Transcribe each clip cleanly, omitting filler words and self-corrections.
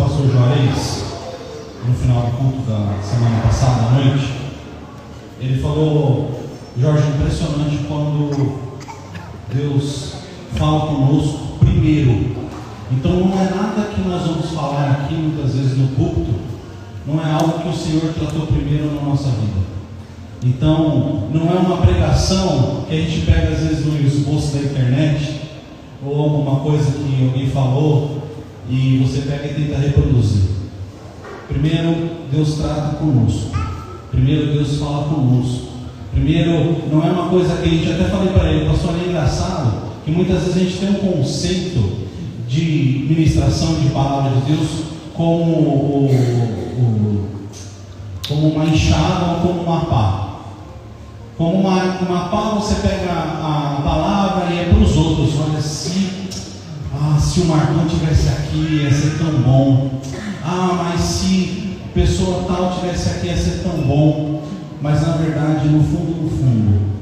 pastor Juarez, no final do culto da semana passada à noite. Ele falou: Jorge, impressionante quando Deus fala conosco primeiro. Então não é nada que nós vamos falar aqui muitas vezes no púlpito, não é algo que o Senhor tratou primeiro na nossa vida. Então não é uma pregação que a gente pega às vezes no esboço da internet, ou alguma coisa que alguém falou e você pega e tenta reproduzir. Primeiro Deus trata conosco, primeiro Deus fala conosco. Primeiro, não é uma coisa que a gente, até falei para ele, pastor, é engraçado que muitas vezes a gente tem um conceito de ministração de palavra de Deus como uma enxada ou como uma pá. Como uma pá, você pega a palavra e é para os outros. Olha, se o Marcão tivesse aqui, ia ser tão bom. Mas se pessoa tal tivesse aqui, ia ser tão bom. Mas na verdade, no fundo,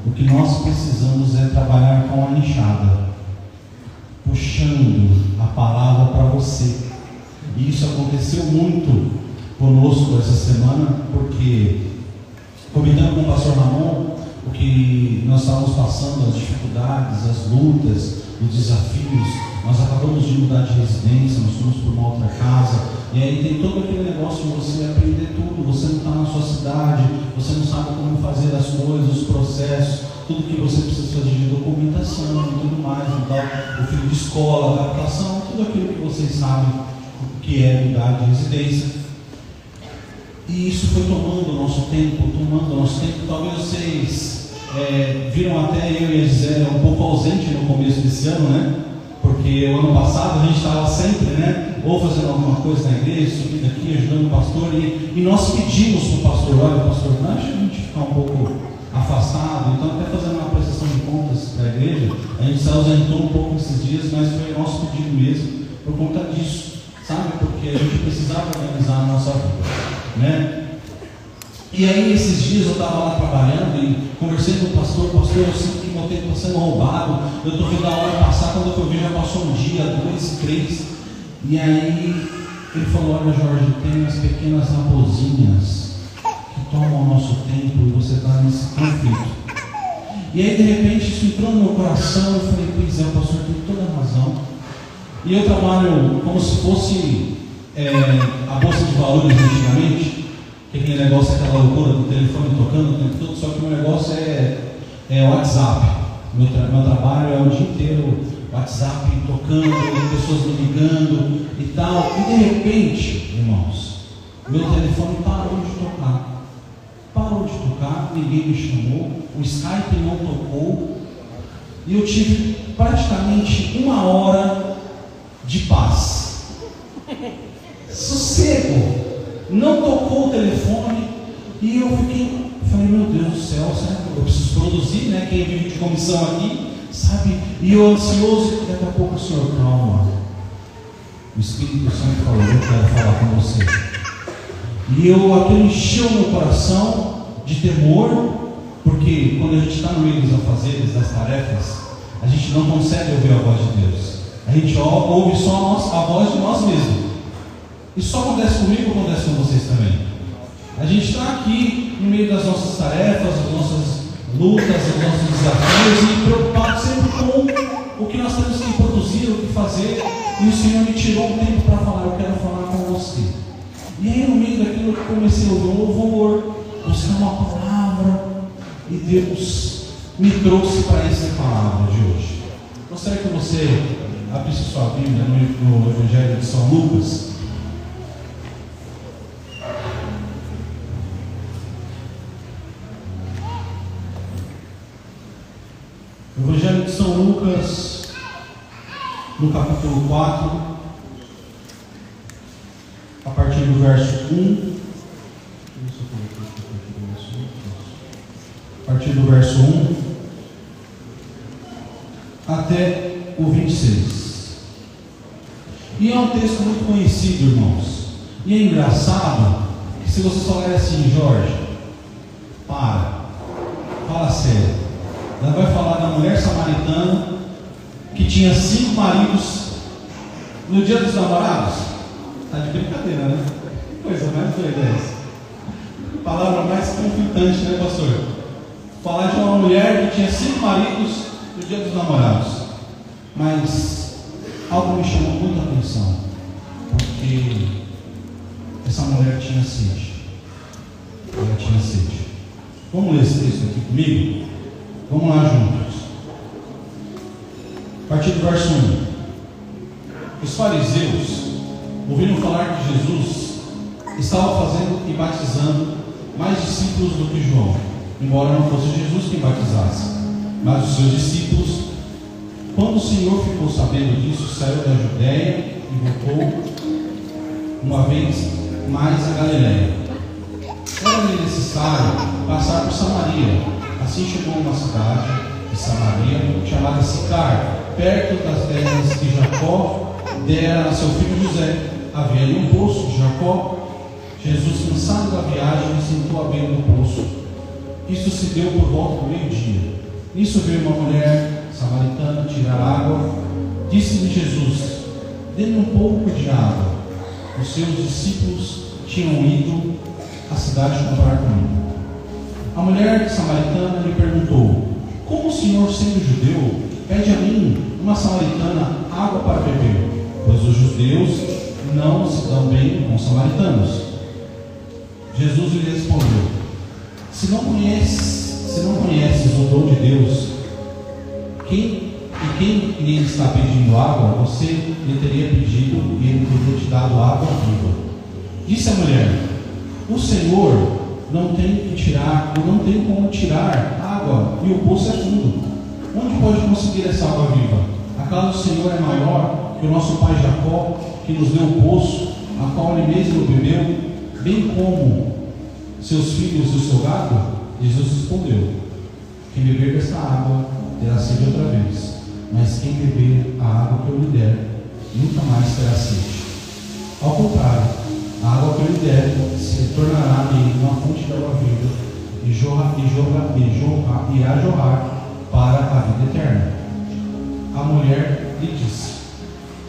o que nós precisamos é trabalhar com a enxada, puxando a palavra para você. E isso aconteceu muito conosco essa semana, porque, comentando com o pastor Ramon, o que nós estávamos passando, as dificuldades, as lutas, os desafios, nós acabamos de mudar de residência, nós fomos para uma outra casa, e aí tem todo aquele negócio de você aprender tudo. Você não está na sua cidade, você não sabe como fazer as coisas, os processos, tudo que você precisa fazer de documentação e tudo mais, então, o filho de escola, adaptação, tudo aquilo que vocês sabem que é lugar de residência. E isso foi tomando o nosso tempo. Talvez vocês viram até eu e a Gisele um pouco ausente no começo desse ano, né? Porque o ano passado a gente estava sempre, né? Ou fazendo alguma coisa na igreja, subindo aqui, ajudando o pastor. E nós pedimos para o pastor: olha, pastor, não deixa a gente ficar um pouco afastado. Então, até fazendo uma prestação de contas para a igreja, a gente se ausentou um pouco esses dias, mas foi o nosso pedido mesmo, por conta disso, sabe? Porque a gente precisava organizar a nossa vida, né? E aí, esses dias eu estava lá trabalhando e conversei com o pastor: pastor, eu sinto que meu tempo está sendo roubado, eu estou vendo a hora passar, quando eu vi já passou um dia, 2, 3. E aí ele falou: olha, Jorge, tem as pequenas raposinhas que tomam o nosso tempo e você está nesse conflito. E aí, de repente, isso entrou no meu coração. Eu falei: pois é, o pastor tem toda a razão. E eu trabalho como se fosse a bolsa de valores antigamente, que aquele negócio, aquela loucura do telefone tocando o tempo todo, só que o meu negócio é WhatsApp. Meu trabalho é o dia inteiro WhatsApp tocando, pessoas me ligando e tal. E de repente, irmãos, meu telefone parou de tocar, ninguém me chamou, o Skype não tocou, e eu tive praticamente 1 hora de paz, sossego. Não tocou o telefone e eu falei: meu Deus do céu, sabe? Eu preciso produzir, né? Quem vive de comissão aqui, sabe? E eu ansioso, daqui a pouco o Senhor: calma, o Espírito Santo falou, eu quero falar com você. E aquilo encheu meu coração de temor, porque quando a gente está no meio dos afazeres, das tarefas, a gente não consegue ouvir a voz de Deus, a gente ouve só a voz de nós mesmos. Isso só acontece comigo ou acontece com vocês também? A gente está aqui no meio das nossas tarefas, das nossas lutas, dos nossos desafios, e preocupado sempre com o que nós temos que produzir, o que fazer. E o Senhor me tirou um tempo para falar: eu quero falar com você. E aí, no meio daquilo, eu comecei a ouvir um louvor, buscar uma palavra, e Deus me trouxe para essa palavra de hoje. Gostaria que você abrisse sua Bíblia no Evangelho de São Lucas. Evangelho de São Lucas, no capítulo 4, a partir do verso 1. A partir do verso 1 até o 26. E é um texto muito conhecido, irmãos. E é engraçado que, se você falar assim: Jorge, fala sério. Ela vai falar da mulher samaritana que tinha 5 maridos no dia dos namorados. Está de brincadeira, né? Que coisa mais doida é essa. Palavra mais conflitante, né, pastor? Falar de uma mulher que tinha 5 maridos no dia dos namorados. Mas algo me chamou muita atenção, porque essa mulher tinha sede. Ela tinha sede. Vamos ler esse texto aqui comigo? Vamos lá juntos. A partir do verso 1. Os fariseus, ouvindo falar que Jesus estava fazendo e batizando mais discípulos do que João, embora não fosse Jesus quem batizasse, mas os seus discípulos. Quando o Senhor ficou sabendo disso, saiu da Judéia e voltou uma vez mais a Galiléia. Era-lhe necessário passar por Samaria. Assim chegou a uma cidade de Samaria, chamada Sicar, perto das terras que Jacó dera a seu filho José. Havia ali um poço de Jacó. Jesus, cansado da viagem, sentou à beira do poço. Isso se deu por volta do meio-dia. Nisso veio uma mulher samaritana tirar água. Disse-lhe Jesus: dê-me um pouco de água. Os seus discípulos tinham ido à cidade comprar comida. A mulher samaritana lhe perguntou: como o Senhor, sendo judeu, pede a mim, uma samaritana, água para beber? Pois os judeus não se dão bem com os samaritanos. Jesus lhe respondeu: se não conheces o dom de Deus, quem lhe está pedindo água, você lhe teria pedido e ele teria te dado água viva. Disse a mulher: o Senhor não tem como tirar água e o poço é fundo. Onde pode conseguir essa água viva? Acaso o Senhor é maior que o nosso pai Jacó, que nos deu o poço, a qual ele mesmo bebeu, bem como seus filhos e o seu gado? Jesus respondeu: quem beber desta água terá sede outra vez, mas quem beber a água que eu lhe der nunca mais terá sede. Ao contrário, a água que eu lhe der se tornará nele uma fonte de água viva e irá jorrar para a vida eterna. A mulher lhe disse: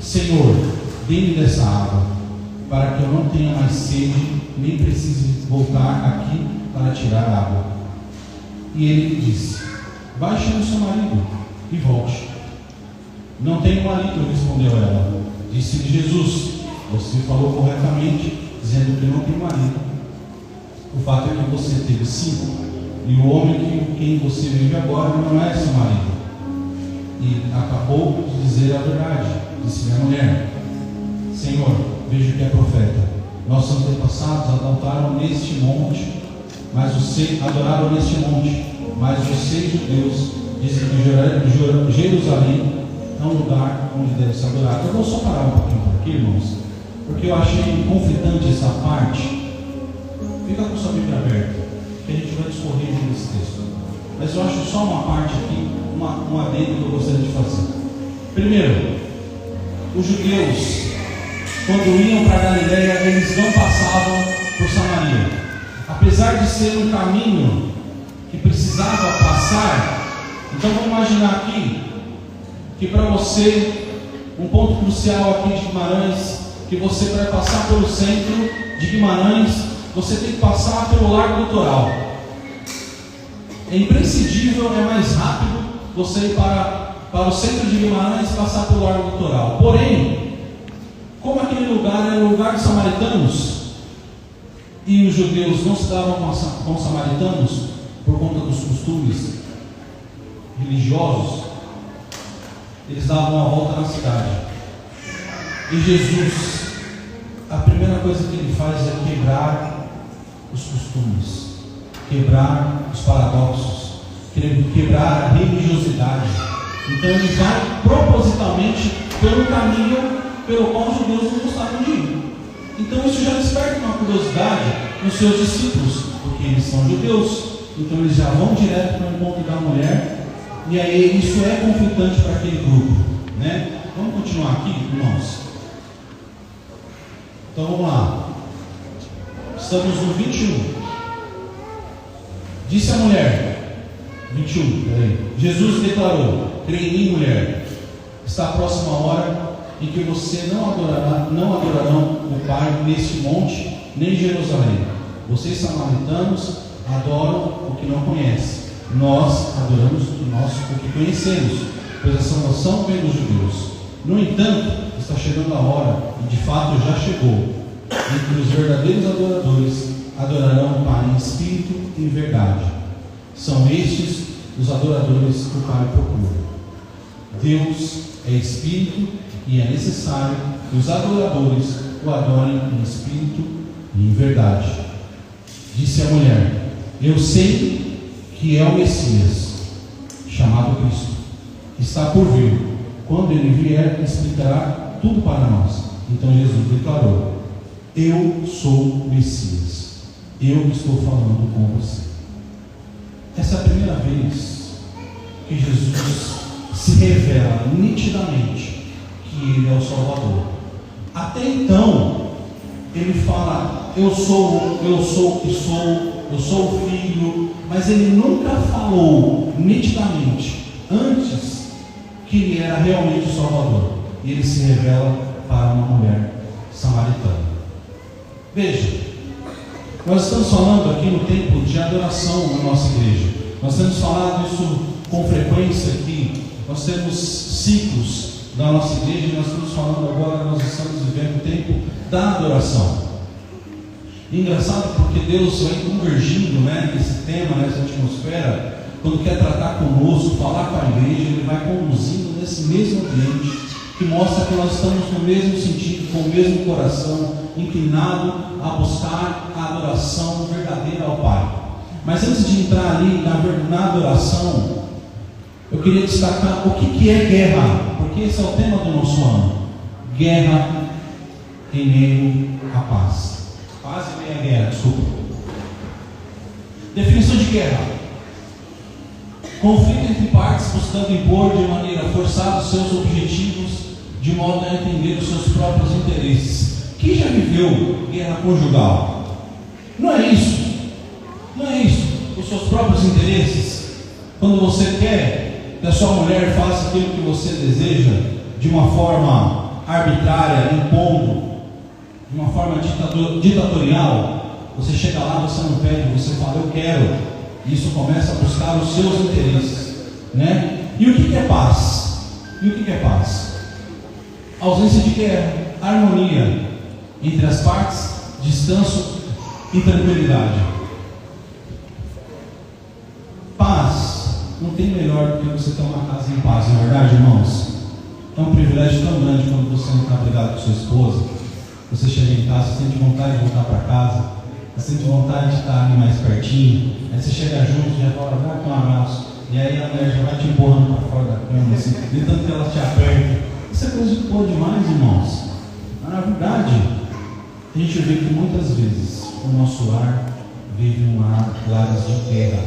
Senhor, dê-me dessa água, para que eu não tenha mais sede, nem precise voltar aqui para tirar água. E ele lhe disse: vai chamar seu marido e volte. Não tenho marido, respondeu ela. Disse-lhe Jesus: você falou corretamente, dizendo que não tem marido. O fato é que você teve 5, e o homem com quem você vive agora não é seu marido. E acabou de dizer a verdade. Disse-lhe a mulher: Senhor, vejo que é profeta. Nossos antepassados adoraram neste monte, mas vocês, judeus, dizem que Jerusalém é um lugar onde deve ser adorado. Eu vou só parar um pouquinho por aqui, irmãos, porque eu achei conflitante essa parte. Fica com sua Bíblia aberta, que a gente vai discorrer nesse texto. Mas eu acho só uma parte aqui, um adendo que eu gostaria de fazer. Primeiro, os judeus, quando iam para Galiléia, eles não passavam por Samaria. Apesar de ser um caminho que precisava passar, então vamos imaginar aqui que para você, um ponto crucial aqui de Guimarães, que você vai passar pelo centro de Guimarães, você tem que passar pelo Largo Litoral. É imprescindível, é mais rápido você ir para o centro de Guimarães e passar pelo Largo Litoral. Porém, como aquele lugar era um lugar de samaritanos, e os judeus não se davam com os samaritanos por conta dos costumes religiosos, eles davam uma volta na cidade. E Jesus, a primeira coisa que ele faz é quebrar os costumes, quebrar os paradoxos, quebrar a religiosidade. Então ele vai propositalmente pelo caminho pelo qual os judeus não gostavam de ir. Então isso já desperta uma curiosidade nos seus discípulos, porque eles são judeus, então eles já vão direto para o encontro da mulher, e aí isso é conflitante para aquele grupo, né? Vamos continuar aqui, irmãos. Então vamos lá. Estamos no 21. Disse a mulher, 21, peraí. Jesus declarou: creia em mim, mulher, está a próxima hora em que você não adorarão o Pai neste monte, nem em Jerusalém. Vocês samaritanos adoram o que não conhecem. Nós adoramos o que conhecemos, pois a salvação vem dos judeus. No entanto, está chegando a hora, e de fato já chegou, em que os verdadeiros adoradores adorarão o Pai em espírito e em verdade. São estes os adoradores que o Pai procura. Deus é espírito e é necessário que os adoradores o adorem em espírito e em verdade. Disse a mulher: eu sei que é o Messias, chamado Cristo, que está por vir. Quando ele vier, explicará tudo para nós. Então Jesus declarou: eu sou o Messias, eu estou falando com você. Essa é a primeira vez que Jesus se revela nitidamente que ele é o Salvador. Até então, ele fala: eu sou o Filho, mas ele nunca falou nitidamente antes que ele era realmente o Salvador. E ele se revela para uma mulher samaritana. Veja, nós estamos falando aqui no tempo de adoração na nossa igreja. Nós temos falado isso com frequência aqui. Nós temos ciclos da nossa igreja e nós estamos falando agora, nós estamos vivendo o tempo da adoração. E engraçado porque Deus vem convergindo, nesse tema, nessa atmosfera. Quando quer tratar conosco, falar com a igreja, Ele vai conduzindo nesse mesmo ambiente, que mostra que nós estamos no mesmo sentido, com o mesmo coração, inclinado a buscar a adoração verdadeira ao Pai. Mas antes de entrar ali na adoração, eu queria destacar o que é guerra, porque esse é o tema do nosso ano. Guerra em meio à paz. Paz em meio à guerra, desculpa. Definição de guerra: conflito entre partes buscando impor de maneira forçada os seus objetivos, de modo a entender os seus próprios interesses. Quem já viveu guerra conjugal? Não é isso. Não é isso. Os seus próprios interesses. Quando você quer que a sua mulher faça aquilo que você deseja de uma forma arbitrária, impondo, de uma forma ditatorial, você chega lá, você não pede, você fala: eu quero. E isso começa a buscar os seus interesses, E o que é paz? Ausência de guerra, harmonia entre as partes, descanso e tranquilidade. Paz não tem melhor do que você ter uma casa em paz, não é verdade, irmãos? É um privilégio tão grande quando você não está brigado com sua esposa. Você chega em casa, você sente vontade de voltar para casa, você sente vontade de estar ali mais pertinho. Aí você chega junto e já fala: vai aqui um abraço. E aí a mulher já vai te empurrando para fora da cama, assim, de tanto que ela te aperta. Isso é coisa boa demais, irmãos. Na verdade, a gente vê que muitas vezes o nosso lar vive lares de guerra.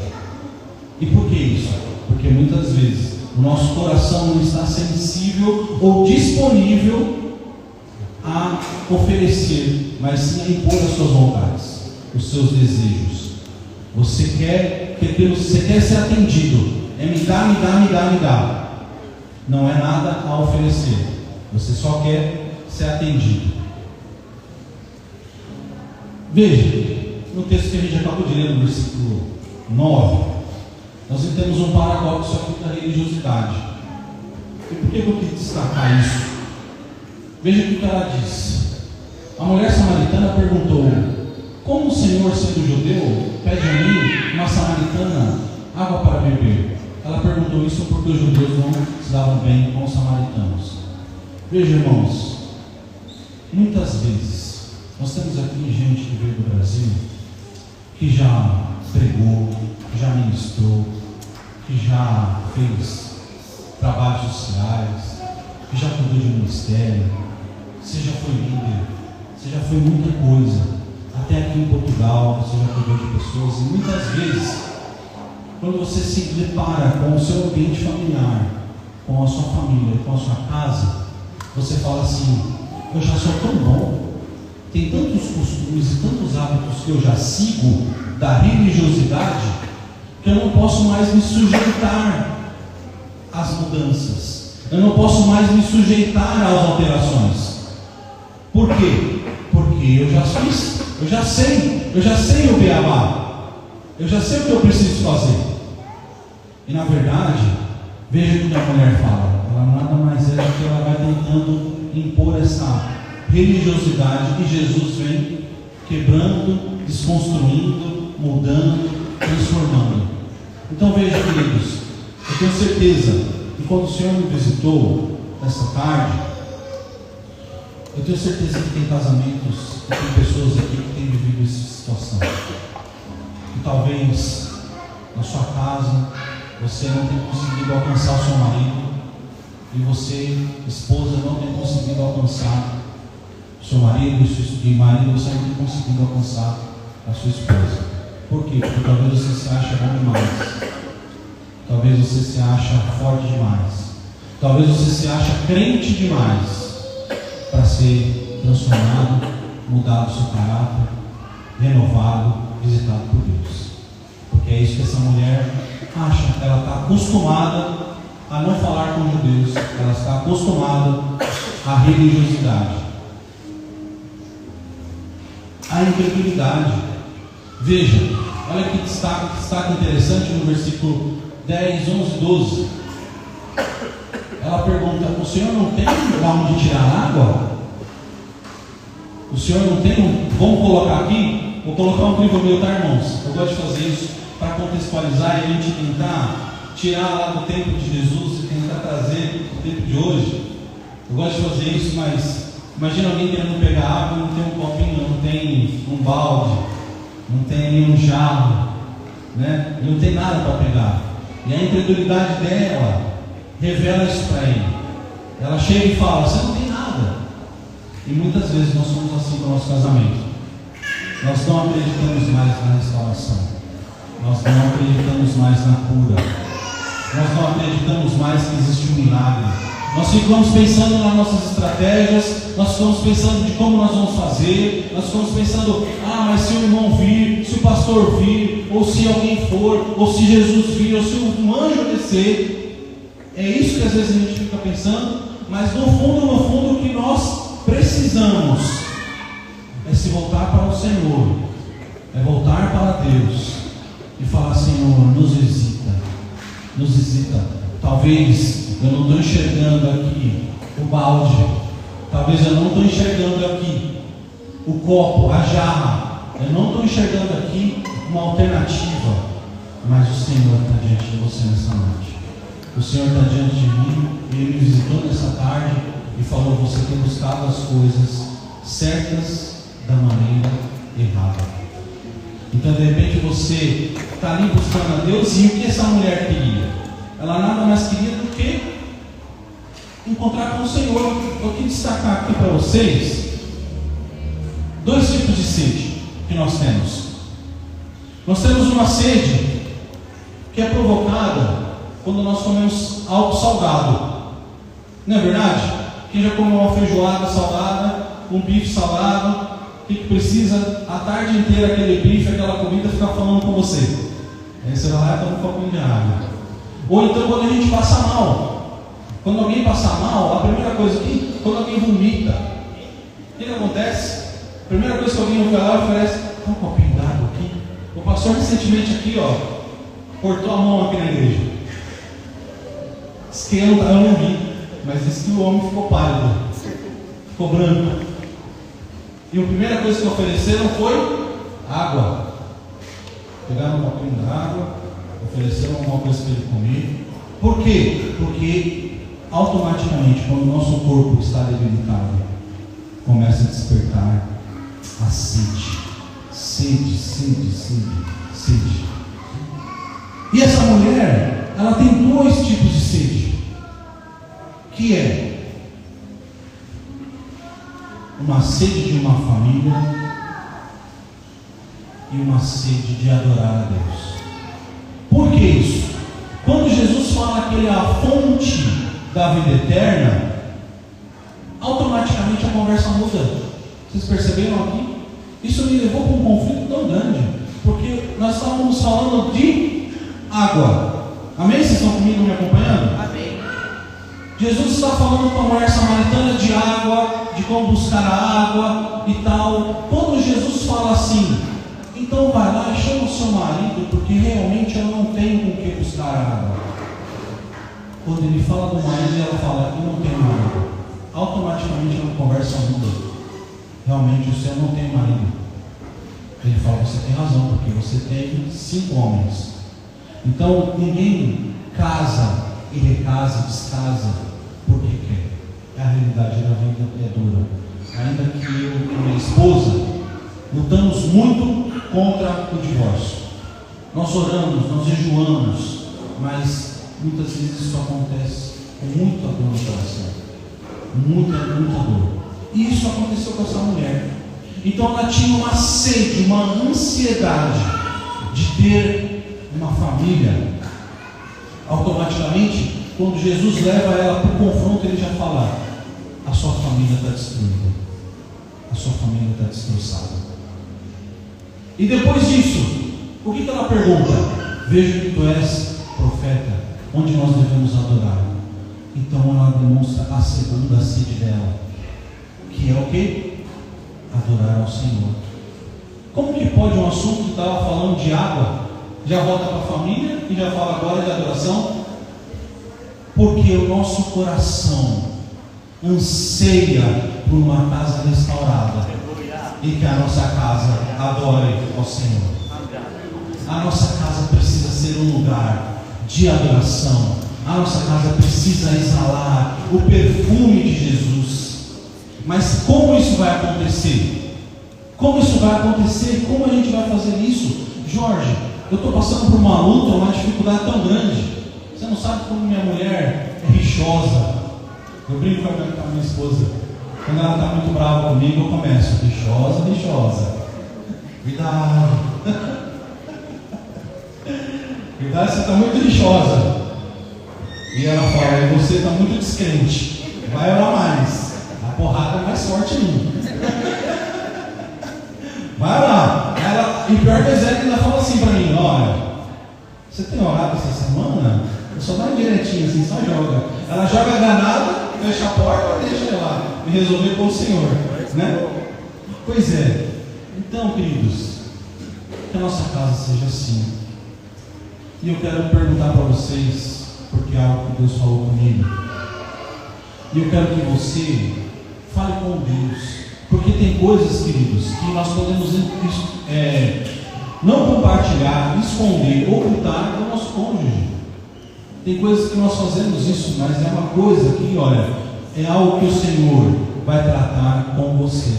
E por que isso? Porque muitas vezes o nosso coração não está sensível ou disponível a oferecer, mas sim a impor as suas vontades, os seus desejos. Você quer ser atendido. É me dá. Não é nada a oferecer. Você só quer ser atendido. Veja, no texto que a gente acabou de ler, no versículo 9, nós temos um paradoxo aqui da religiosidade. E por que eu quis destacar isso? Veja o que ela diz. A mulher samaritana perguntou: como o Senhor, sendo judeu, pede a mim, uma samaritana, água para beber? Ela perguntou isso porque os judeus não se davam bem com os samaritanos. Veja, irmãos, muitas vezes nós temos aqui gente que veio do Brasil, que já pregou, que já ministrou, que já fez trabalhos sociais, que já cuidou de um ministério, você já foi líder, você já foi muita coisa. Até aqui em Portugal você já cuidou de pessoas. E muitas vezes, quando você se depara com o seu ambiente familiar, com a sua família, com a sua casa, você fala assim: eu já sou tão bom, tem tantos costumes e tantos hábitos que eu já sigo da religiosidade, que eu não posso mais me sujeitar às mudanças. Eu não posso mais me sujeitar às alterações. Por quê? Porque eu já fiz, eu já sei o beabá, eu já sei o que eu preciso fazer. E na verdade, veja o que a mulher fala. Ela nada mais é do que ela vai tentando impor essa religiosidade que Jesus vem quebrando, desconstruindo, mudando, transformando. Então veja, queridos, eu tenho certeza que quando o Senhor me visitou essa tarde, eu tenho certeza que tem casamentos, que tem pessoas aqui que têm vivido essa situação. E talvez na sua casa você não tenha conseguido alcançar o seu marido, e você, esposa, não tem conseguido alcançar o seu marido, e marido, você não tem conseguido alcançar a sua esposa. Por quê? Porque talvez você se ache bom demais, talvez você se ache forte demais, talvez você se ache crente demais para ser transformado, mudado o seu caráter, renovado, visitado por Deus. Porque é isso que essa mulher acha. Ela está acostumada a não falar com judeus, ela está acostumada à religiosidade, à incredulidade. Veja, olha que destaque interessante no versículo 10, 11, 12. Ela pergunta: o Senhor não tem lugar onde tirar água? O Senhor não tem? Vamos colocar aqui? Vou colocar um livro meu, tá, irmãos? Eu gosto de fazer isso para contextualizar e a gente tentar tirar lá do tempo de Jesus e tentar trazer o tempo de hoje. Eu gosto de fazer isso, mas imagina alguém querendo pegar água e não tem um copinho, não tem um balde, não tem nenhum jarro, né? Não tem nada para pegar. E a incredulidade dela revela isso para ele. Ela chega e fala: você não tem nada. E muitas vezes nós somos assim com o nosso casamento. Nós não acreditamos mais na restauração, nós não acreditamos mais na cura, nós não acreditamos mais que existe um milagre. Nós ficamos pensando nas nossas estratégias, nós ficamos pensando de como nós vamos fazer, nós ficamos pensando: mas se o irmão vir, se o pastor vir, ou se alguém for, ou se Jesus vir, ou se um anjo descer. É isso que às vezes a gente fica pensando, mas no fundo, o que nós precisamos é se voltar para o Senhor, é voltar para Deus e falar: Senhor, nos visita, nos visita. Talvez eu não estou enxergando aqui o balde, talvez eu não estou enxergando aqui o copo, a jarra, eu não estou enxergando aqui uma alternativa, mas o Senhor está diante de você nessa noite. O Senhor está diante de mim e Ele me visitou nessa tarde e falou: você tem buscado as coisas certas da maneira errada. Então de repente você está ali buscando a Deus, e o que essa mulher queria? Ela nada mais queria do que encontrar com o Senhor. Eu queria destacar aqui para vocês dois tipos de sede que nós temos. Nós temos uma sede que é provocada quando nós comemos algo salgado. Não é verdade? Quem já comeu uma feijoada salgada, um bife salgado, o que precisa a tarde inteira aquele bife, aquela comida, ficar falando com você? Aí você vai lá e toma um copinho de água. Ou então quando a gente passa mal. Quando alguém passa mal, a primeira coisa aqui, quando alguém vomita, o que acontece? A primeira coisa que alguém vai lá oferece: um copinho de água aqui. O pastor recentemente aqui, cortou a mão aqui na igreja. Diz que eu não vi, mas disse que o homem ficou pálido, ficou branco. E a primeira coisa que ofereceram foi água. Pegaram um copinho de água, ofereceram alguma coisa para ele comer. Por quê? Porque automaticamente, quando o nosso corpo está debilitado, começa a despertar a sede. Sede. E essa mulher, ela tem dois tipos de sede, que é uma sede de uma família e uma sede de adorar a Deus. Por que isso? Quando Jesus fala que Ele é a fonte da vida eterna, automaticamente a conversa muda. Vocês perceberam aqui? Isso me levou para um conflito tão grande, porque nós estávamos falando de água. Amém? Vocês estão comigo, me acompanhando? Amém. Jesus está falando com a mulher samaritana de água, de como buscar a água e tal. Quando Jesus fala assim, então vai lá e chama o seu marido, porque realmente eu não tenho com que buscar água. Quando ele fala do marido, ela fala, eu não tenho marido. Automaticamente a conversa muda. Realmente o senhor não tem marido. Ele fala, você tem razão, porque você tem 5 homens. Então ninguém casa e recasa, descasa porque quer. A realidade da vida é dura. Ainda que eu e minha esposa lutamos muito contra o divórcio. Nós oramos, nós jejuamos, mas muitas vezes isso acontece com muita dor no coração. Muita dor. E isso aconteceu com essa mulher. Então ela tinha uma sede, uma ansiedade de ter uma família. Automaticamente, quando Jesus leva ela para o confronto, ele já fala, a sua família está destruída, a sua família está destroçada. E depois disso, o que ela pergunta? Vejo que tu és profeta, onde nós devemos adorar. Então ela demonstra a segunda sede dela, que é o que? Adorar ao Senhor. Como que pode um assunto que estava falando de água, já volta para a família e já fala agora de adoração? Porque o nosso coração anseia por uma casa restaurada e que a nossa casa adore ao Senhor. A nossa casa precisa ser um lugar de adoração. A nossa casa precisa exalar o perfume de Jesus. Mas como isso vai acontecer? Como isso vai acontecer? Como a gente vai fazer isso? Jorge, eu estou passando por uma luta, uma dificuldade tão grande. Você não sabe como minha mulher é rixosa. Eu brinco com a minha esposa. Quando ela está muito brava comigo, eu começo, rixosa. Cuidado. Cuidado, você está muito rixosa. E ela fala, você está muito descrente. Vai orar mais. A porrada é mais forte em mim. Vai orar. E pior que a Zé ainda fala assim para mim, olha, você tem orado essa semana? Eu só dá direitinho assim, só joga. Ela joga a granada, fecha a porta e deixa ela me resolver com o Senhor, né? Pois é. Então, queridos, que a nossa casa seja assim. E eu quero perguntar para vocês, porque é algo que Deus falou comigo. E eu quero que você fale com Deus. Porque tem coisas, queridos, que nós podemos não compartilhar, esconder, ocultar com o nosso cônjuge. Tem coisas que nós fazemos isso, mas é uma coisa que, olha, é algo que o Senhor vai tratar com você.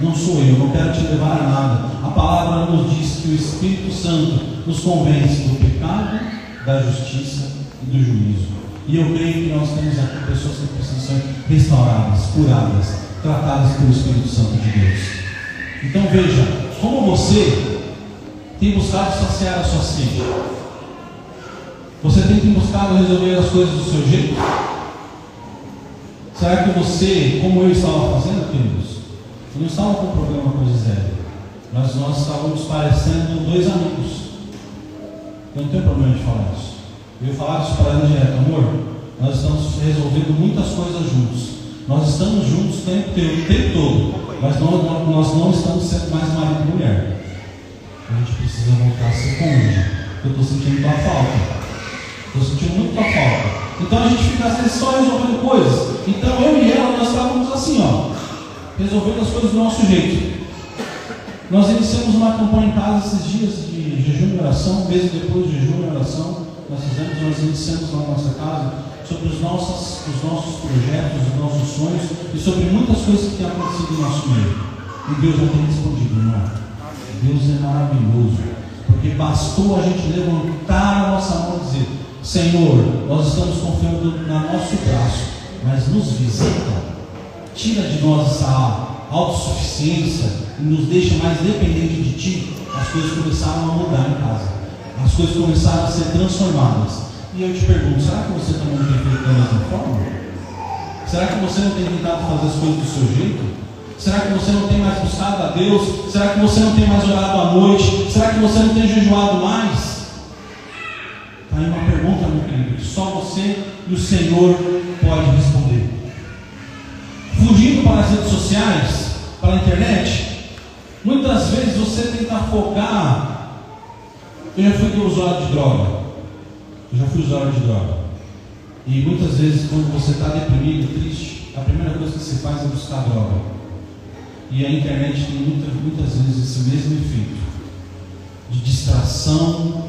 Não sou eu, não quero te levar a nada. A palavra nos diz que o Espírito Santo nos convence do pecado, da justiça e do juízo. E eu creio que nós temos aqui pessoas que precisam ser restauradas, curadas, tratadas pelo Espírito Santo de Deus. Então veja, como você tem buscado saciar a sua sede? Você tem buscado resolver as coisas do seu jeito? Será que você, como eu estava fazendo, queridos, eu não estava com problema com a Gisele, mas nós estávamos parecendo 2 amigos. Eu não tenho problema de falar isso. Eu ia falar isso para ela direto, amor, nós estamos resolvendo muitas coisas juntos. Nós estamos juntos o tempo todo, mas nós não estamos sendo mais marido e mulher. A gente precisa voltar a ser cônjuge. Eu estou sentindo tua falta. Estou sentindo muito tua falta. Então a gente fica às vezes só resolvendo coisas. Então eu e ela, nós estávamos assim, resolvendo as coisas do nosso jeito. Nós iniciamos uma campanha em casa esses dias de jejum e oração. Meses depois de jejum e oração, nós iniciamos na nossa casa sobre os nossos projetos, os nossos sonhos e sobre muitas coisas que têm acontecido em nosso meio. E Deus já tem respondido, irmão. Deus é maravilhoso, porque bastou a gente levantar a nossa mão e dizer: Senhor, nós estamos confiando no nosso braço, mas nos visita, tira de nós essa autossuficiência e nos deixa mais dependentes de Ti. As coisas começaram a mudar em casa, as coisas começaram a ser transformadas. E eu te pergunto, será que você também não tem feito da mesma forma? Será que você não tem tentado fazer as coisas do seu jeito? Será que você não tem mais buscado a Deus? Será que você não tem mais orado à noite? Será que você não tem jejuado mais? Está Aí uma pergunta, meu querido, que só você e o Senhor pode responder. Fugindo para as redes sociais, para a internet, muitas vezes você tenta focar. Eu já fui usuário de droga. E muitas vezes, quando você está deprimido, triste, a primeira coisa que você faz é buscar droga. E a internet tem muitas vezes esse mesmo efeito de distração,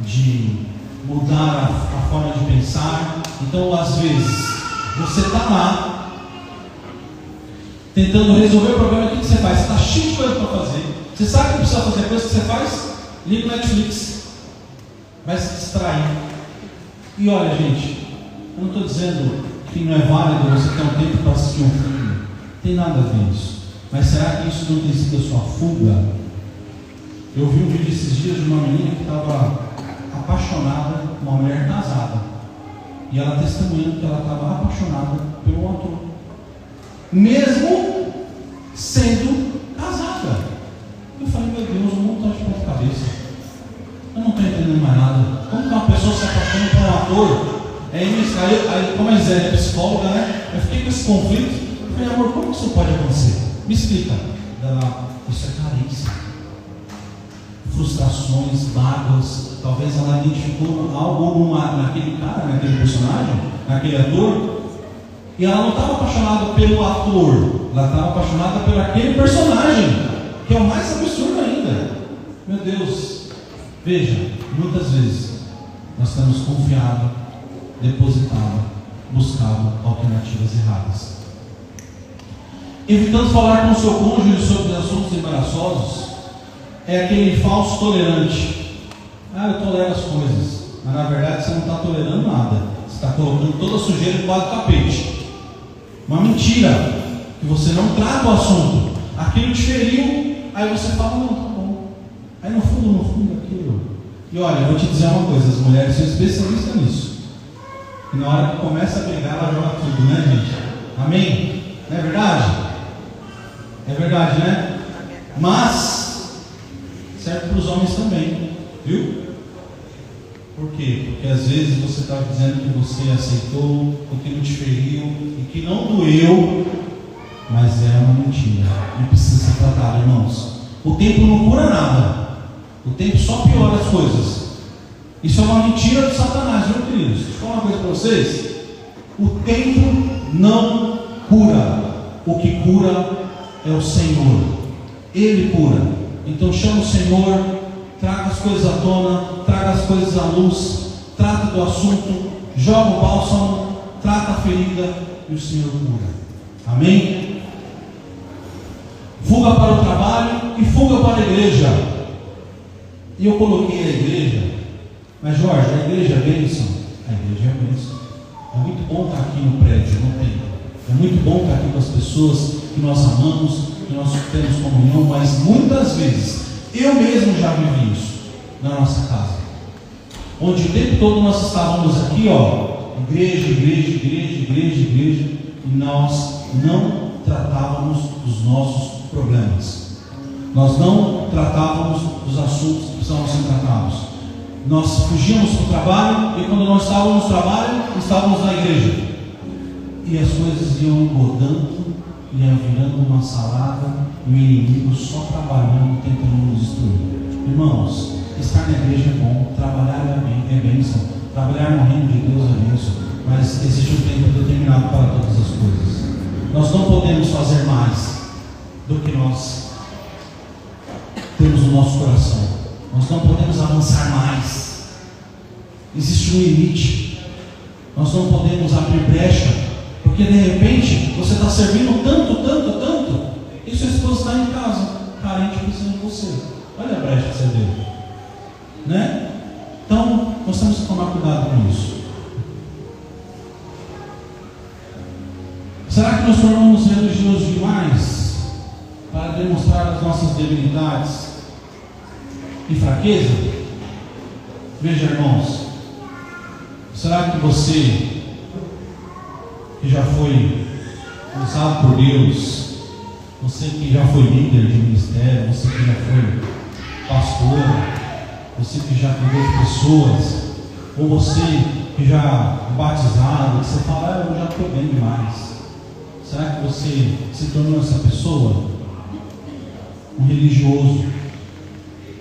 de mudar a forma de pensar. Então, às vezes, você está lá tentando resolver o problema. O que você faz? Você está cheio de coisa para fazer. Você sabe que precisa fazer coisa, que você faz? Liga o Netflix, vai se distrair. E olha, gente, eu não estou dizendo que não é válido você ter um tempo para assistir um filme. Não tem nada a ver isso. Mas será que isso não tem sido a sua fuga? Eu vi um vídeo esses dias de uma menina que estava apaixonada, uma mulher casada, e ela testemunhando que ela estava apaixonada pelo ator, mesmo sendo casada. Eu falei, meu Deus, o mundo está de ponta cabeça. Eu não estou entendendo mais nada. Como que uma pessoa se apaixona por um ator? Aí, como a Zé é psicóloga, né? Eu fiquei com esse conflito. Eu falei, amor, como isso pode acontecer? Me explica. Isso é carência. Frustrações, mágoas. Talvez ela identificou algo naquele cara, naquele personagem, naquele ator. E ela não estava apaixonada pelo ator. Ela estava apaixonada por aquele personagem, que é o mais absurdo ainda. Meu Deus. Veja, muitas vezes nós estamos confiados, depositados, buscando alternativas erradas. Evitando falar com o seu cônjuge sobre assuntos embaraçosos, é aquele falso tolerante. Eu tolero as coisas, mas na verdade você não está tolerando nada. Você está colocando toda a sujeira debaixo do tapete. Uma mentira, que você não trata o assunto. Aquilo te feriu, aí você fala, não, tá bom. Aí no fundo, aquilo. E olha, eu vou te dizer uma coisa, as mulheres são especialistas nisso. E na hora que começa a brigar, ela joga tudo, né, gente? Amém? Não é verdade? É verdade, né? Mas serve para os homens também, viu? Por quê? Porque às vezes você está dizendo que você aceitou, o que não te feriu e que não doeu, mas é uma mentira e precisa ser tratado, irmãos. O tempo não cura nada, o tempo só piora as coisas. Isso é uma mentira de Satanás, viu, queridos? Deixa eu falar uma coisa para vocês: o tempo não cura, o que cura é o Senhor, Ele cura. Então chama o Senhor, traga as coisas à tona, traga as coisas à luz, trata do assunto, joga o bálsamo, trata a ferida e o Senhor cura. Amém? Fuga para o trabalho e fuga para a igreja. E eu coloquei a igreja, mas Jorge, a igreja é bênção. A igreja é bênção. É muito bom estar aqui no prédio, não tem? É muito bom estar aqui com as pessoas que nós amamos, que nós temos comunhão, mas muitas vezes, eu mesmo já vivi isso na nossa casa, onde o tempo todo nós estávamos aqui, igreja, e nós não tratávamos dos nossos problemas, nós não tratávamos dos assuntos que precisavam ser tratados. Nós fugíamos para o trabalho, e quando nós estávamos no trabalho, estávamos na igreja, e as coisas iam rodando, iam virando uma salada, e o inimigo só trabalhando, tentando nos destruir. Irmãos, estar na igreja é bom, trabalhar é bênção, trabalhar no reino de Deus é bênção, mas existe um tempo determinado para todas as coisas. Nós não podemos fazer mais do que nós temos no nosso coração. Nós não podemos avançar mais. Existe um limite. Nós não podemos abrir brecha, porque de repente você está servindo tanto, e sua esposa está em casa, carente, precisando de você. Olha a brecha que você deu, né? Então nós temos que tomar cuidado com isso. Será que nós tornamos religiosos demais para demonstrar as nossas debilidades e fraqueza? Veja, irmãos, será que você, que já foi usado por Deus, você que já foi líder de ministério, você que já foi pastor, você que já cuidou de pessoas, Ou você que já é batizado, que você fala, eu já estou bem demais. Será que você se tornou essa pessoa? Um religioso?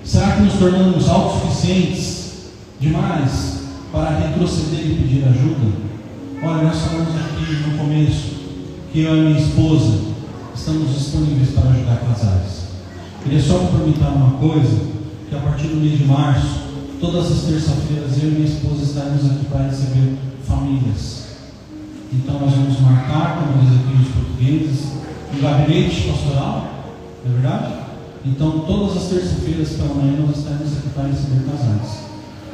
Será que nos tornamos autossuficientes demais para retroceder e pedir ajuda? Olha, nós falamos aqui no começo que eu e minha esposa estamos disponíveis para ajudar casais. Queria só complementar uma coisa, que a partir do mês de março, todas as terças-feiras, eu e minha esposa estaremos aqui para receber famílias. Então nós vamos marcar, como diz aqui os portugueses, um gabinete pastoral, não é verdade? Então todas as terças-feiras pela manhã nós estaremos aqui para receber casais.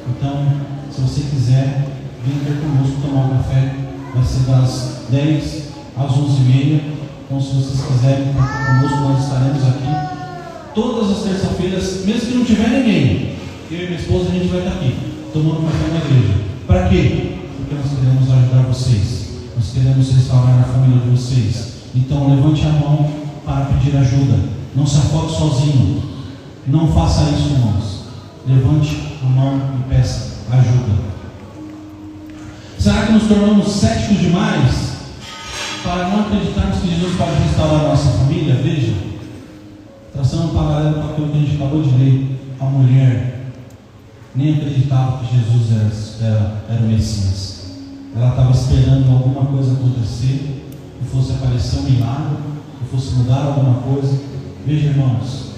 Então, se você quiser, venha ter conosco tomar um café, vai ser das 10 às 11h30. Então, se vocês quiserem estar conosco, nós estaremos aqui todas as terças-feiras, mesmo que não tiver ninguém. Eu e minha esposa, a gente vai estar aqui, tomando café na igreja. Para quê? Porque nós queremos ajudar vocês. Nós queremos restaurar a família de vocês. Então, levante a mão para pedir ajuda. Não se afogue sozinho. Não faça isso, irmãos. Levante a mão e peça ajuda. Será que nos tornamos céticos demais para não acreditarmos que Jesus pode restaurar a nossa família? Veja, traçando um paralelo com aquilo que a gente acabou de ler. A mulher nem acreditava que Jesus era o Messias. Ela estava esperando alguma coisa acontecer, que fosse aparecer um milagre, que fosse mudar alguma coisa. Veja, irmãos,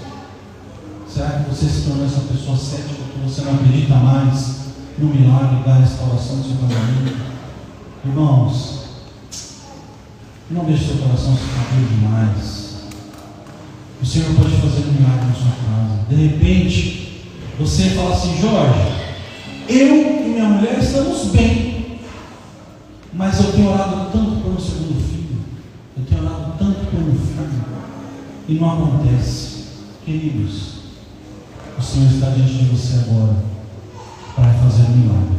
será que você se tornou essa pessoa cética, que você não acredita mais no milagre da restauração do seu casamento? Irmãos, não deixe seu coração se abrir demais. O Senhor pode fazer um milagre na sua casa. De repente, você fala assim: Jorge, eu e minha mulher estamos bem, mas eu tenho orado tanto por um segundo filho, eu tenho orado tanto por um filho, e não acontece. Queridos, o Senhor está diante de você agora para fazer um milagre.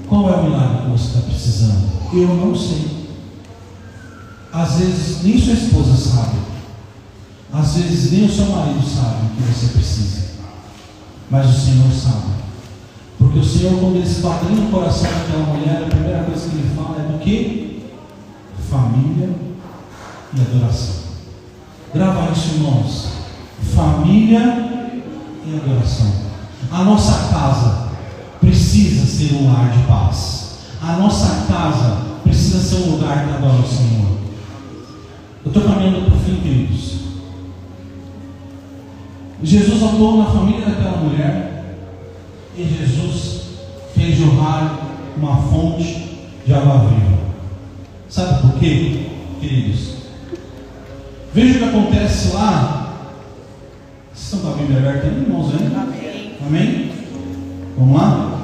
Qual é o milagre que você está precisando? Eu não sei. Às vezes nem sua esposa sabe, às vezes nem o seu marido sabe o que você precisa, mas o Senhor sabe. Porque o Senhor, quando Ele esquadrinha o coração daquela mulher, a primeira coisa que Ele fala é do que? Família e adoração. Grava isso, irmãos. Família e adoração. A nossa casa precisa ser um lar de paz. A nossa casa precisa ser um lugar que adora o Senhor. Eu estou caminhando para o fim, queridos. Jesus atuou na família daquela mulher e Jesus fez jorrar uma fonte de água viva. Sabe por quê, queridos? Veja o que acontece lá. Vocês estão com a Bíblia aberta aí, irmãos? Amém? Amém? Vamos lá?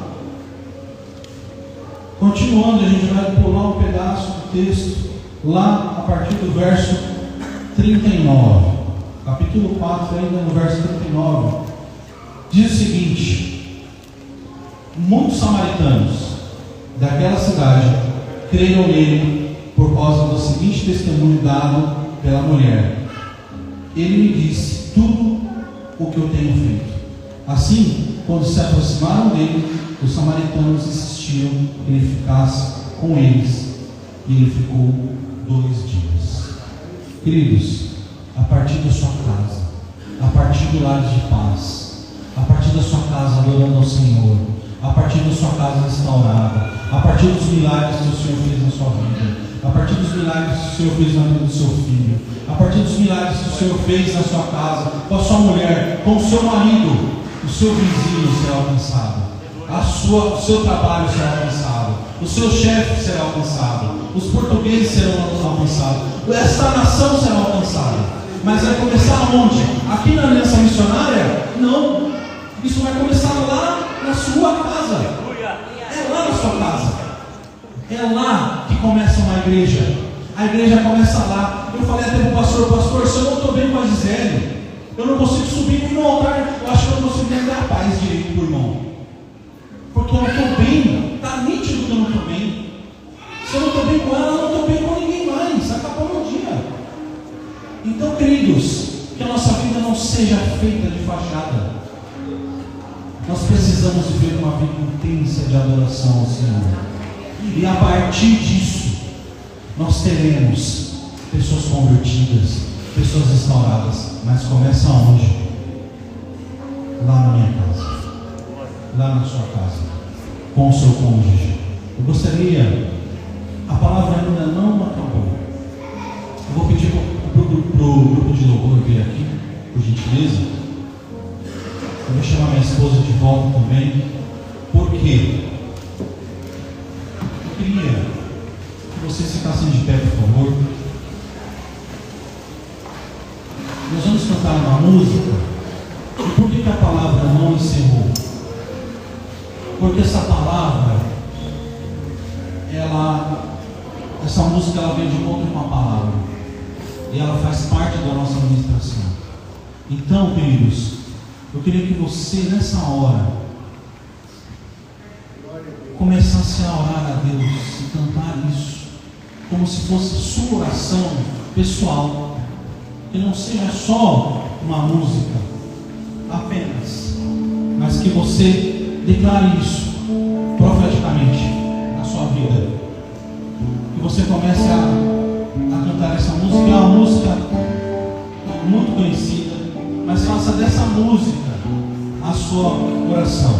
Continuando, a gente vai pular um pedaço do texto, lá a partir do verso 39. Capítulo 4, ainda no verso 39. Diz o seguinte: muitos samaritanos daquela cidade creram nele por causa do seguinte testemunho dado pela mulher. Ele me disse tudo o que eu tenho feito. Assim, quando se aproximaram dele, os samaritanos insistiam que ele ficasse com eles, e ele ficou 2 dias. Queridos, a partir da sua casa, a partir do lar de paz, a partir da sua casa adorando ao Senhor, a partir da sua casa restaurada, a partir dos milagres que o Senhor fez na sua vida, a partir dos milagres que o Senhor fez na vida do seu filho, a partir dos milagres que o Senhor fez na sua casa, com a sua mulher, com o seu marido, o seu vizinho será alcançado, o seu trabalho será alcançado, o seu chefe será alcançado, os portugueses serão alcançados, esta nação será alcançada. Mas vai começar onde? Aqui na aliança missionária? Não. Isso vai começar lá na sua casa. É lá na sua casa. É lá que começa uma igreja. A igreja começa lá. Eu falei até para o pastor, se eu não estou bem com a Gisele, eu não consigo subir nem no altar. Eu acho que eu não consigo nem dar a paz direito para o irmão. Porque eu não estou bem. Está nítido que eu não estou bem. Se eu não estou bem com ela, eu não estou bem com ninguém mais. Acabou meu dia. Então, queridos, que a nossa vida não seja feita de fachada. Nós precisamos viver uma vida intensa de adoração ao Senhor. E a partir disso, nós teremos pessoas convertidas, pessoas restauradas. Mas começa onde? Lá na minha casa, lá na sua casa, com o seu cônjuge. Eu gostaria, a palavra ainda não acabou. Eu vou pedir para o grupo de louvor vir aqui, por gentileza. Eu vou chamar minha esposa de volta também, porque eu queria que vocês ficassem de pé, por favor. Nós vamos cantar uma música. E por que a palavra não encerrou? Porque essa palavra, essa música ela vem de encontro com a palavra, e ela faz parte da nossa administração. Então, queridos, eu queria que você nessa hora começasse a orar a Deus e cantar isso como se fosse sua oração pessoal, que não seja só uma música apenas, mas que você declare isso profeticamente na sua vida, que você comece a cantar essa música. É uma música muito conhecida, mas faça dessa música a sua oração.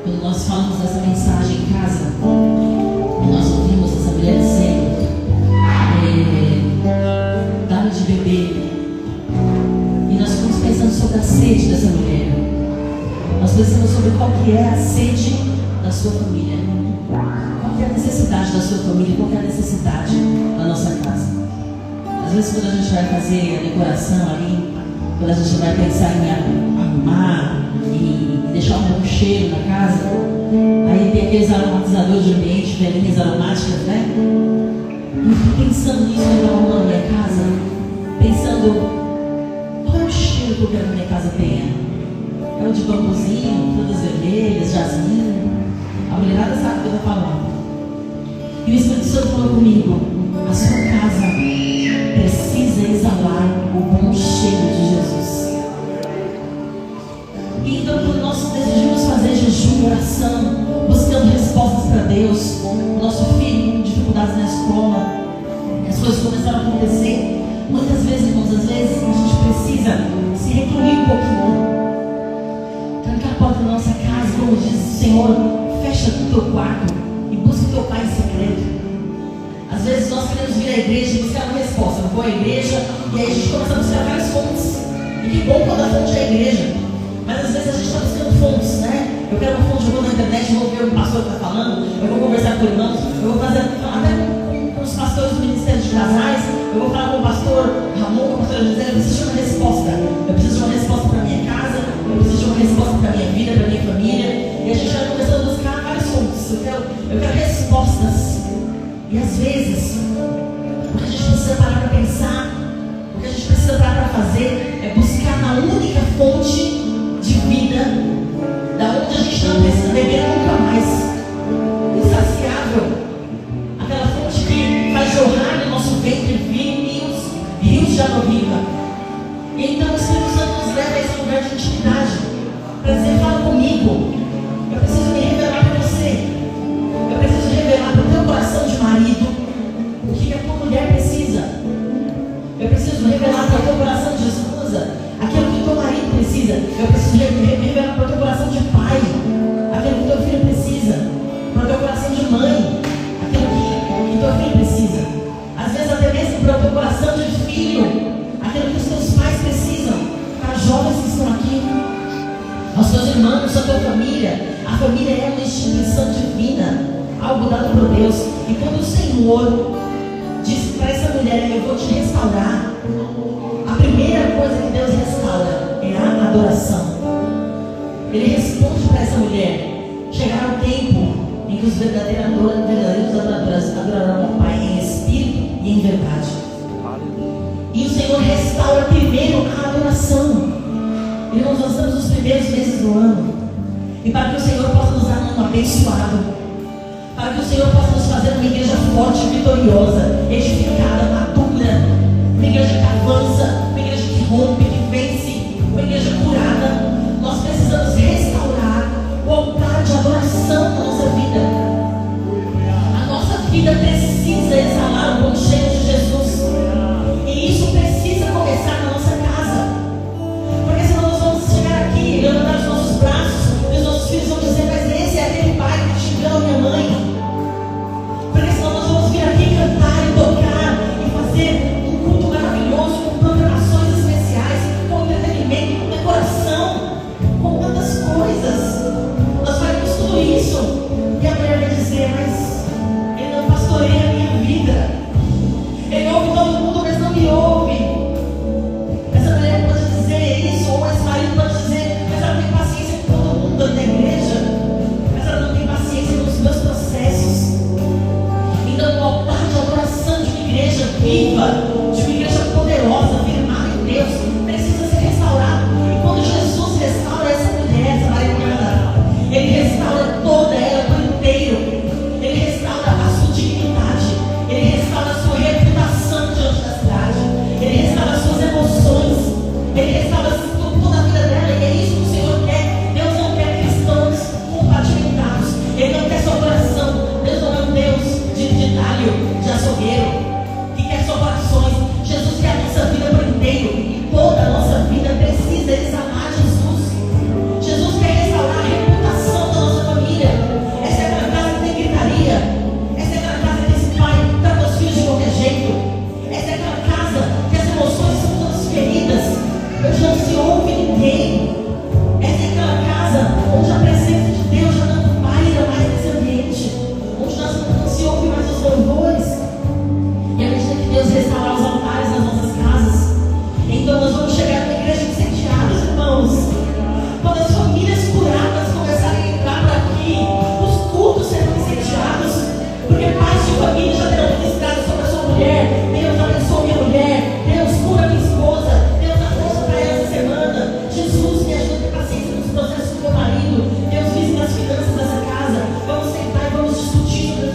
Quando nós falamos dessa mensagem em casa, nós ouvimos essa mulher dizendo, dá-me de beber, e nós ficamos pensando sobre a sede dessa mulher. Nós pensamos sobre qual que é a sede da sua família, qual que é a necessidade da sua família, qual que é a necessidade da nossa casa. Às vezes quando a gente vai fazer a decoração ali, quando a gente vai pensar em arrumar e deixar um bom cheiro na casa, aí tem aqueles aromatizadores de ambiente, velhinhas aromáticas, né? E eu fico pensando nisso quando eu arrumando minha casa, pensando qual é o cheiro que eu quero que minha casa tenha. É o de bambuzinho, frutas vermelhas, jasmim. A mulherada sabe o que eu estou falando. E o Espírito Santo falou comigo: a sua casa precisa exalar o bom cheiro de Jesus. E então, quando nós decidimos fazer jejum e oração, buscando respostas para Deus, o nosso filho com dificuldades na escola, as coisas começaram a acontecer. Muitas vezes, irmãos, às vezes a gente precisa se recluir um pouquinho, trancar a porta da nossa casa, como diz o Senhor, fecha o teu quarto e busca o teu Pai em secreto. Às vezes nós queremos vir à igreja e buscar uma resposta. Eu vou à igreja e aí a gente começa a buscar várias fontes. E que bom quando a fonte é a igreja. Mas às vezes a gente está buscando fontes, né? Eu quero uma fonte, eu vou na internet, eu vou ver o pastor que está falando, eu vou conversar com irmãos, eu vou fazer até com os pastores do Ministério de Casais, eu vou falar com o pastor Ramon, com o pastor José. Eu preciso de uma resposta. Eu preciso de uma resposta para a minha casa, eu preciso de uma resposta para a minha vida, para a minha família. E a gente vai começando a buscar várias fontes. Eu quero respostas. E às vezes, o que a gente precisa parar para pensar, o que a gente precisa parar para fazer, é buscar na única fonte de vida, da onde a gente não precisa beber nunca mais, insaciável, aquela fonte que faz jorrar no nosso ventre rios de água viva. E então o Espírito Santo nos leva a esse lugar de intimidade, para dizer: fala comigo, eu preciso me revelar para você. Eu preciso revelar para o teu coração de marido o que a tua mulher precisa. Eu preciso revelar para o teu coração de esposa aquilo que o teu marido precisa. Eu preciso revelar para o teu coração de pai aquilo que o teu filho precisa. Para o teu coração de mãe aquilo que o teu filho precisa. Às vezes até mesmo para o teu coração de filho aquilo que os teus pais precisam. Para os jovens que estão aqui, aos teus irmãos, à tua família. A família é uma instituição divina, algo dado por Deus. E quando o Senhor disse para essa mulher: eu vou te restaurar, a primeira coisa que Deus restaura é a adoração. Ele responde para essa mulher: chegará o tempo em que os verdadeiros adoradores adorarão ao Pai em espírito e em verdade. E o Senhor restaura primeiro a adoração. Irmãos, nós estamos nos primeiros meses do ano. E para que o Senhor possa nos dar um ano abençoado, para que o Senhor possa nos fazer uma igreja forte, vitoriosa, edificada, madura, uma igreja que avança, uma igreja que rompe, viva, de uma igreja poderosa, firmada em Deus, precisa ser restaurado. E quando Jesus restaura essa mulher, essa mariana, Ele restaura toda ela por inteiro. Ele restaura a sua dignidade, Ele restaura a sua reputação diante da cidade, Ele restaura as suas emoções, Ele restaura toda a vida dela. E é isso que o Senhor quer. Deus não quer cristãos compartimentados, Ele não quer só coração. Deus não é um Deus de talho, de açougueiro, que quer só corações. Jesus quer a nossa vida por inteiro, e toda a nossa vida precisa exalar Jesus. Jesus quer restaurar a reputação da nossa família. Essa é aquela casa que tem gritaria, essa é aquela casa que esse pai trata os filhos de qualquer jeito, essa é aquela casa que as emoções são todas feridas, onde não se ouve ninguém. Essa é aquela casa onde a presença de Deus já não paira mais nesse ambiente, onde não se ouve mais os louvores. E à medida que Deus restaurar os altares nas nossas casas, então nós vamos chegar numa igreja incendiada, irmãos. Quando as famílias curadas começarem a entrar por aqui, os cultos serão incendiados, porque pais de família já terão ministrado sobre a sua mulher. Deus abençoe minha mulher, Deus cura minha esposa, Deus dá força para ela essa semana. Jesus me ajuda a ter paciência nos processos do meu marido. Deus visita as finanças dessa casa. Vamos sentar e vamos discutir sobre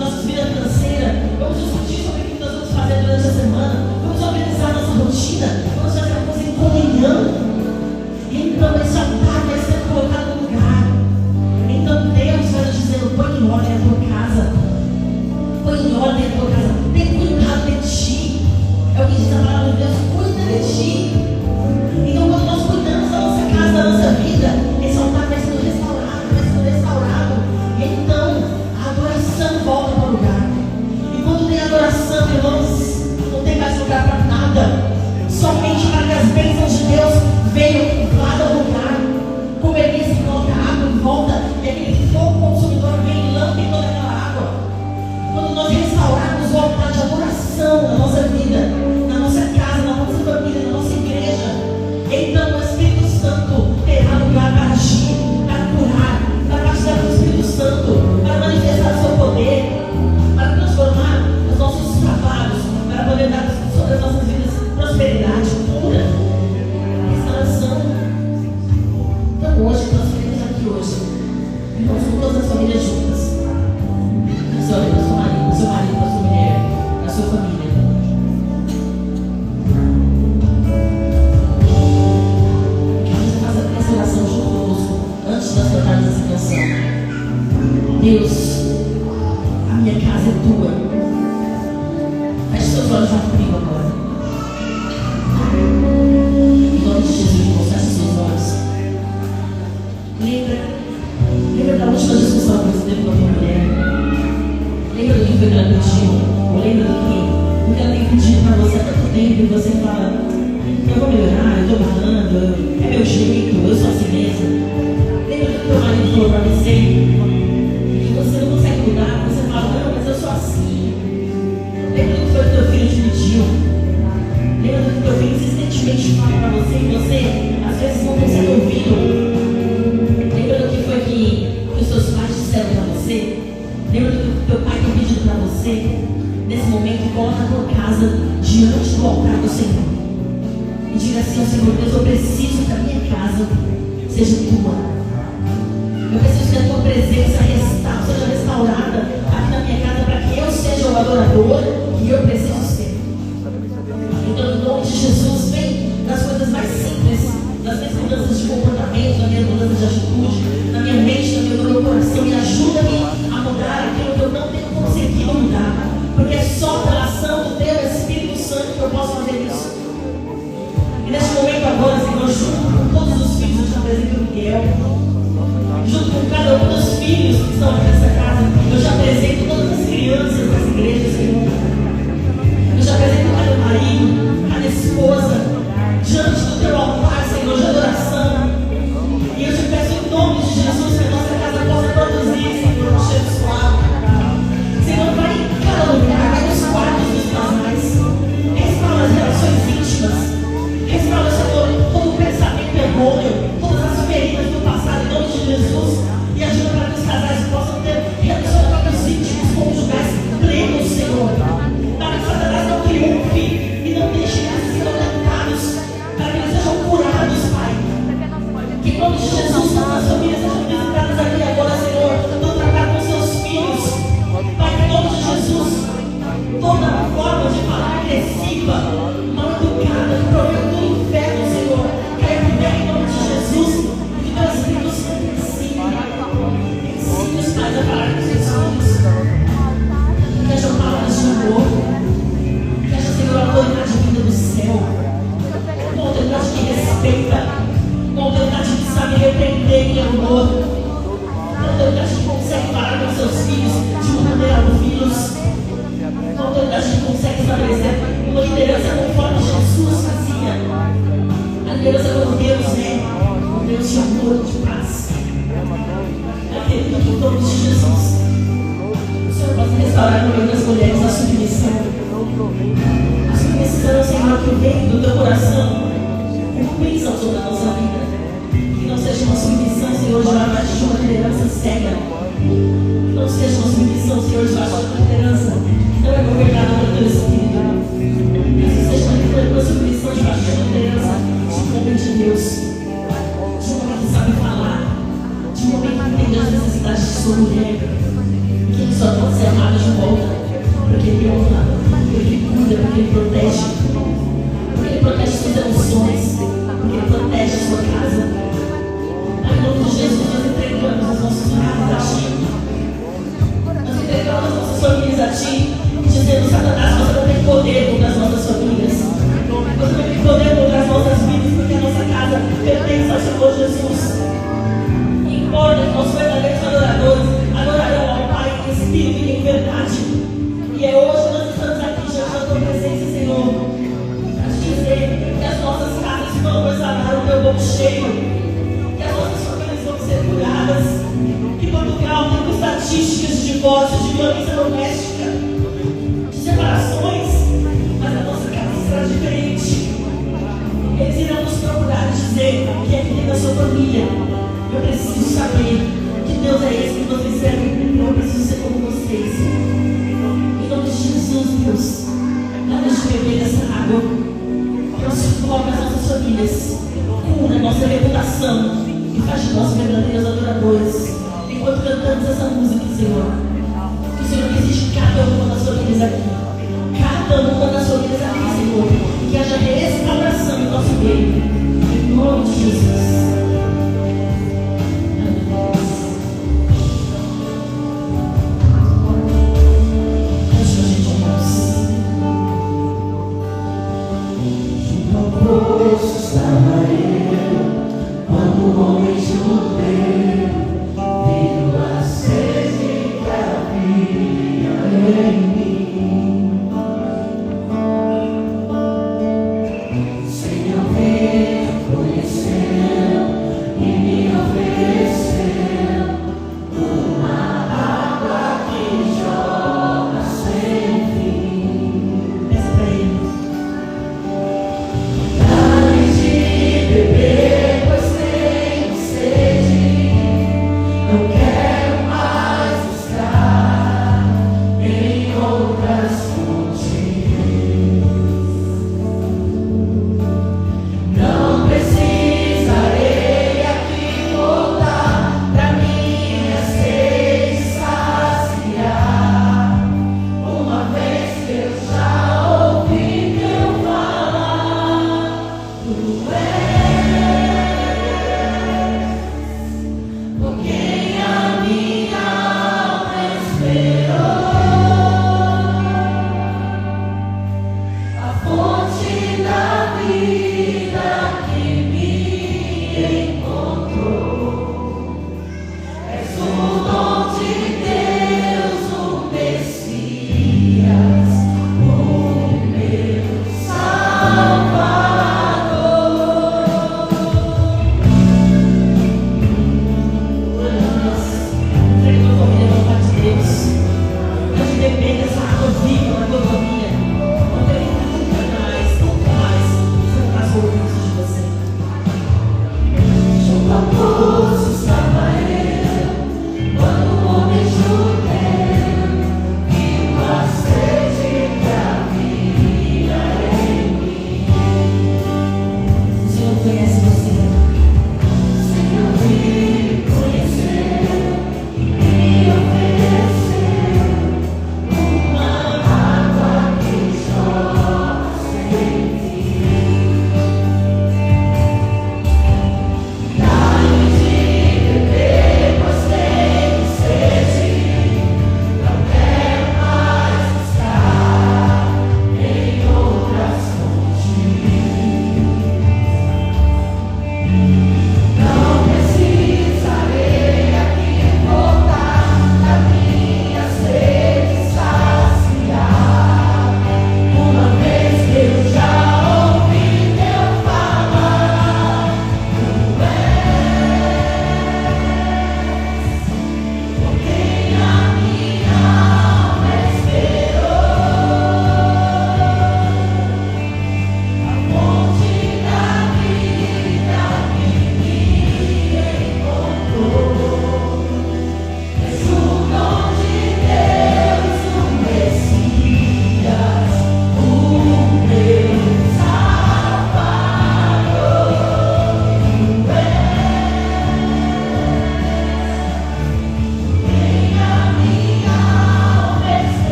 nossa vida financeira. Vamos discutir sobre o que nós vamos fazer durante a semana. Vamos organizar nossa rotina. Vamos fazer uma coisa em comunhão. Então esse altar vai ser colocado no lugar. Então Deus vai nos dizendo: põe em ordem a tua casa, põe em ordem a tua casa, tem cuidado de ti. É o que diz a palavra de Deus: cuida de ti. Então quando nós cuidamos da nossa casa, da nossa vida, esse altar vai sendo restaurado, vai sendo restaurado. Então a adoração volta para o lugar. E quando tem adoração, irmãos, não tem mais lugar para nada, somente para que as bênçãos de Deus venham lá do lugar. Como Elias coloca água em volta, e aquele fogo consumidor vem e lambe toda aquela água. Quando nós restaurarmos o altar de adoração na nossa vida, na nossa casa, na nossa família, na nossa igreja, então o Espírito Santo terá lugar para agir, para curar, para batizar com o Espírito Santo, para manifestar o seu poder, para transformar os nossos trabalhos, para poder dar sobre as nossas vidas prosperidade, cura, restauração. Então hoje nós queremos aqui hoje, irmãos, com todas as famílias juntas. Você olha para o seu marido, para a sua mulher, para a sua família. Que você faça essa oração junto conosco antes de nós cantarmos essa canção. Deus, a minha casa é tua. Feche seus olhos já comigo agora. Em nome de Jesus, irmãos, feche seus olhos. Lembra da última discussão que você teve com a tua mulher? Lembra do que foi que ela pediu? Ou lembra do que ela tem pedido para você há tanto tempo e você fala: eu vou melhorar, eu estou mudando, é meu jeito, eu sou assim mesmo. Lembra do que o teu marido falou para você? E você não consegue mudar, você fala: não, mas eu sou assim. Lembra do que foi que o teu filho te pediu? Lembra do que o teu filho insistentemente fala para você e você às vezes não consegue ouvir? Lembra do que foi que os seus pais disseram para você? Lembra do que o teu pai tem pedido para você? Nesse momento, coloca a tua casa diante do altar do Senhor e diga assim ao Senhor: Deus, eu preciso que a minha casa seja tua. Eu preciso que a tua presença seja restaurada aqui na minha casa, para que eu seja o adorador que eu preciso ser. Então, em nome de Jesus, vem nas coisas mais simples, nas minhas mudanças de comportamento, na minha mudança de atitude, na minha mente, no meu coração, e ajuda-me a mudar aquilo que eu não tenho conseguido mudar, porque é só pela ação do teu Espírito Santo que eu posso fazer isso. E neste momento agora, Senhor, junto com todos os filhos, eu te apresento o Miguel, junto com cada um dos filhos amor e de paz. Aquele que em nome de Jesus, o Senhor possa restaurar no meio das mulheres a submissão. A submissão, Senhor, que vem do teu coração, como bênção sobre a nossa vida. Que não seja uma submissão, Senhor, debaixo de uma liderança cega. Que não seja uma submissão, Senhor, debaixo de uma liderança que não é governada pelo teu Espírito. Que isso seja uma submissão debaixo de uma liderança de um homem de Deus, de um homem que sabe falar, de um homem que entende as necessidades de sua mulher, que ele só pode ser amado de volta, porque ele honra, porque ele cuida, porque ele protege, porque ele protege suas emoções, porque ele protege a sua casa. Em nome de Jesus, nós entregamos as nossas casas a Ti. Nós entregamos as nossas famílias a Ti, dizendo: Satanás, você não tem poder contra as nossas famílias. Você não tem poder contra as nossas vidas, porque a nossa casa pertence ao Senhor Jesus. Importa que nossos verdadeiros adoradores adorarão ao Pai em espírito e em verdade. E é hoje que nós estamos aqui diante da Tua presença, Senhor, para te dizer que as nossas casas vão exalar o Teu bom cheio. Que Portugal tem estatísticas de divórcio, de violência doméstica, de separações, mas a nossa casa será diferente. Eles irão nos procurar e dizer que é filho da sua família. Eu preciso saber que Deus é esse que vocês servem. Eu preciso ser como vocês. Em nome de Jesus, Deus, dá-nos de beber dessa água. Transforma as nossas famílias, cura a nossa reputação e faz de nós verdadeiros adoradores. Enquanto cantamos essa música, Senhor, que o Senhor visite cada uma das famílias aqui, cada uma das famílias aqui, Senhor, e que haja restauração em nosso meio, em nome de Jesus. Quando o homem judeu viu a sede que havia em mim,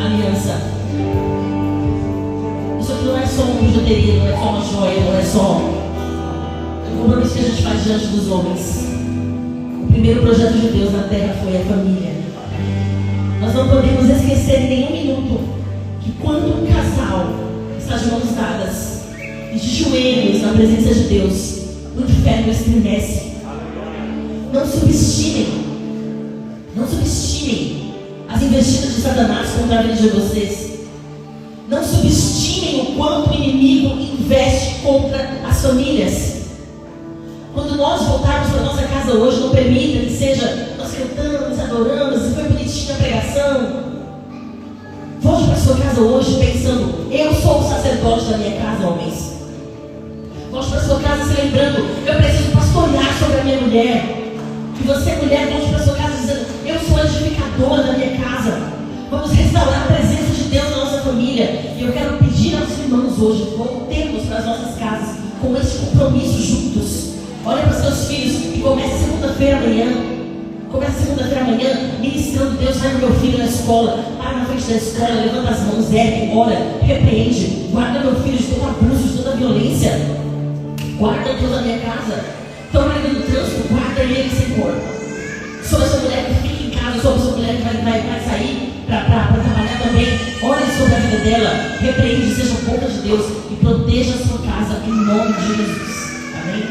aliança. Isso aqui não é só uma bijuteria, não é só uma joia, não é só o compromisso que a gente faz diante dos homens. O primeiro projeto de Deus na terra foi a família. Nós não podemos esquecer em nenhum minuto que quando um casal está de mãos dadas e de joelhos na presença de Deus, o inferno estremece. Não subestimem as investidas de Satanás contra a vida de vocês. Não subestimem o quanto o inimigo investe contra as famílias. Quando nós voltarmos para a nossa casa hoje, não permita que seja nós cantamos, adoramos, e foi bonitinha a pregação. Volte para a sua casa hoje pensando: eu sou o sacerdote da minha casa, homens. Volte para a sua casa se lembrando: eu preciso pastorear sobre a minha mulher. E você, mulher, volte para a sua casa dizendo: eu sou edificadora da minha casa. Vamos restaurar a presença de Deus na nossa família. E eu quero pedir aos irmãos hoje: voltemos para as nossas casas com esse compromisso juntos. Olha para os seus filhos e comece segunda-feira amanhã. Ministrando: Deus, vai no meu filho na escola. Para na frente da escola, levanta as mãos, ergue, ora, repreende. Guarda meu filho de todo abuso, de toda violência. Guarda Deus na minha casa. Então, marido no trânsito, guarda ele, Senhor. Sou essa mulher que fica em casa, sou essa mulher que vai sair para trabalhar também. Ore sobre a vida dela, repreende, seja a boca de Deus e proteja a sua casa em nome de Jesus. Amém?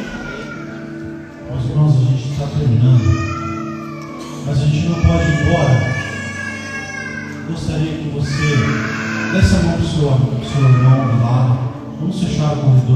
Meus irmãos, a gente está terminando, mas a gente não pode ir embora. Gostaria que você desse a mão para o seu irmão do lado. Vamos fechar o corredor.